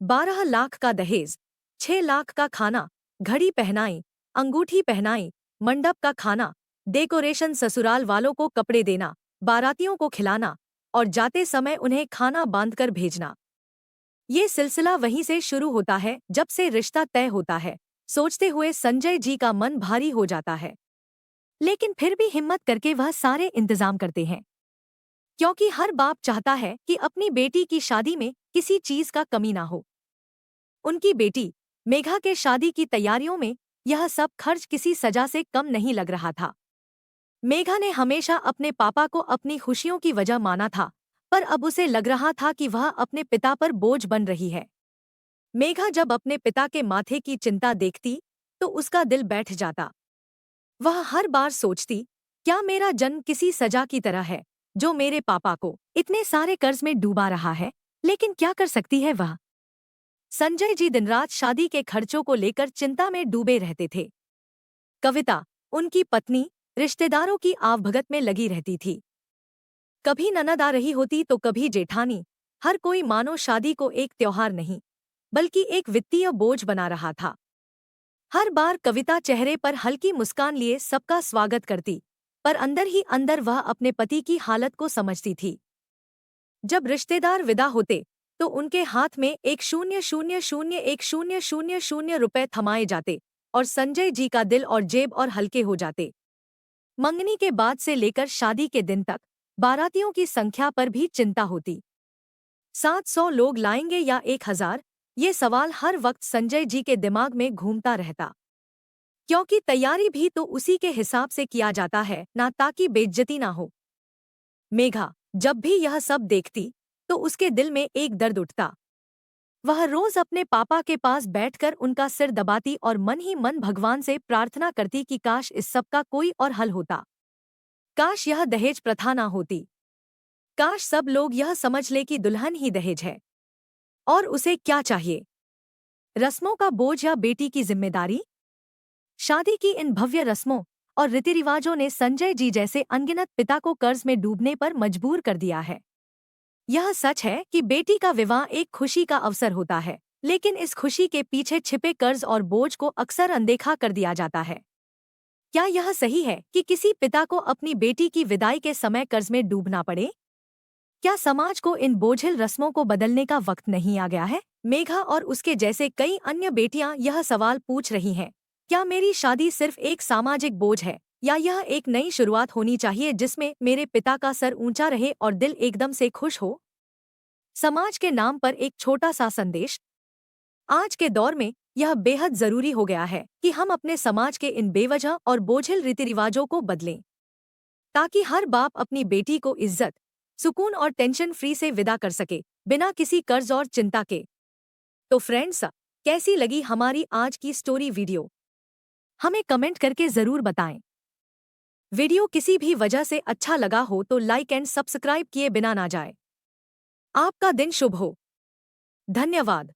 12 लाख का दहेज, 6 लाख का खाना, घड़ी पहनाई, अंगूठी पहनाई, मंडप का खाना, डेकोरेशन, ससुराल वालों को कपड़े देना, बारातियों को खिलाना और जाते समय उन्हें खाना बांधकर भेजना। ये सिलसिला वहीं से शुरू होता है जब से रिश्ता तय होता है। सोचते हुए संजय जी का मन भारी हो जाता है, लेकिन फिर भी हिम्मत करके वह सारे इंतजाम करते हैं, क्योंकि हर बाप चाहता है कि अपनी बेटी की शादी में किसी चीज का कमी ना हो। उनकी बेटी मेघा के शादी की तैयारियों में यह सब खर्च किसी सजा से कम नहीं लग रहा था। मेघा ने हमेशा अपने पापा को अपनी खुशियों की वजह माना था, पर अब उसे लग रहा था कि वह अपने पिता पर बोझ बन रही है। मेघा जब अपने पिता के माथे की चिंता देखती तो उसका दिल बैठ जाता। वह हर बार सोचती, क्या मेरा जन्म किसी सजा की तरह है जो मेरे पापा को इतने सारे कर्ज में डूबा रहा है? लेकिन क्या कर सकती है वह। संजय जी दिनरात शादी के खर्चों को लेकर चिंता में डूबे रहते थे। कविता, उनकी पत्नी, रिश्तेदारों की आवभगत में लगी रहती थी। कभी ननद आ रही होती तो कभी जेठानी। हर कोई मानो शादी को एक त्योहार नहीं बल्कि एक वित्तीय बोझ बना रहा था। हर बार कविता चेहरे पर हल्की मुस्कान लिए सबका स्वागत करती, पर अंदर ही अंदर वह अपने पति की हालत को समझती थी। जब रिश्तेदार विदा होते तो उनके हाथ में 1,000,1,000,000 रुपए थमाए जाते और संजय जी का दिल और जेब और हल्के हो जाते। मंगनी के बाद से लेकर शादी के दिन तक बारातियों की संख्या पर भी चिंता होती। 700 लोग लाएंगे या 1,000, ये सवाल हर वक्त संजय जी के दिमाग में घूमता रहता, क्योंकि तैयारी भी तो उसी के हिसाब से किया जाता है ना, ताकि बेइज्जती ना हो। मेघा जब भी यह सब देखती तो उसके दिल में एक दर्द उठता। वह रोज अपने पापा के पास बैठकर उनका सिर दबाती और मन ही मन भगवान से प्रार्थना करती कि काश इस सब का कोई और हल होता। काश यह दहेज प्रथा ना होती। काश सब लोग यह समझ ले कि दुल्हन ही दहेज है और उसे क्या चाहिए, रस्मों का बोझ या बेटी की जिम्मेदारी। शादी की इन भव्य रस्मों और रीति रिवाजों ने संजय जी जैसे अनगिनत पिता को कर्ज में डूबने पर मजबूर कर दिया है। यह सच है कि बेटी का विवाह एक खुशी का अवसर होता है, लेकिन इस खुशी के पीछे छिपे कर्ज और बोझ को अक्सर अनदेखा कर दिया जाता है। क्या यह सही है कि किसी पिता को अपनी बेटी की विदाई के समय कर्ज में डूबना पड़े? क्या समाज को इन बोझिल रस्मों को बदलने का वक्त नहीं आ गया है? मेघा और उसके जैसे कई अन्य बेटियां यह सवाल पूछ रही हैं, क्या मेरी शादी सिर्फ एक सामाजिक बोझ है या यह एक नई शुरुआत होनी चाहिए जिसमें मेरे पिता का सर ऊंचा रहे और दिल एकदम से खुश हो? समाज के नाम पर एक छोटा सा संदेश। आज के दौर में यह बेहद जरूरी हो गया है कि हम अपने समाज के इन बेवजह और बोझिल रीति रिवाजों को बदलें, ताकि हर बाप अपनी बेटी को इज्जत, सुकून और टेंशन फ्री से विदा कर सके, बिना किसी कर्ज और चिंता के। तो फ्रेंड्स, कैसी लगी हमारी आज की स्टोरी वीडियो? हमें कमेंट करके जरूर बताएं। वीडियो किसी भी वजह से अच्छा लगा हो तो लाइक एंड सब्सक्राइब किए बिना ना जाए। आपका दिन शुभ हो। धन्यवाद।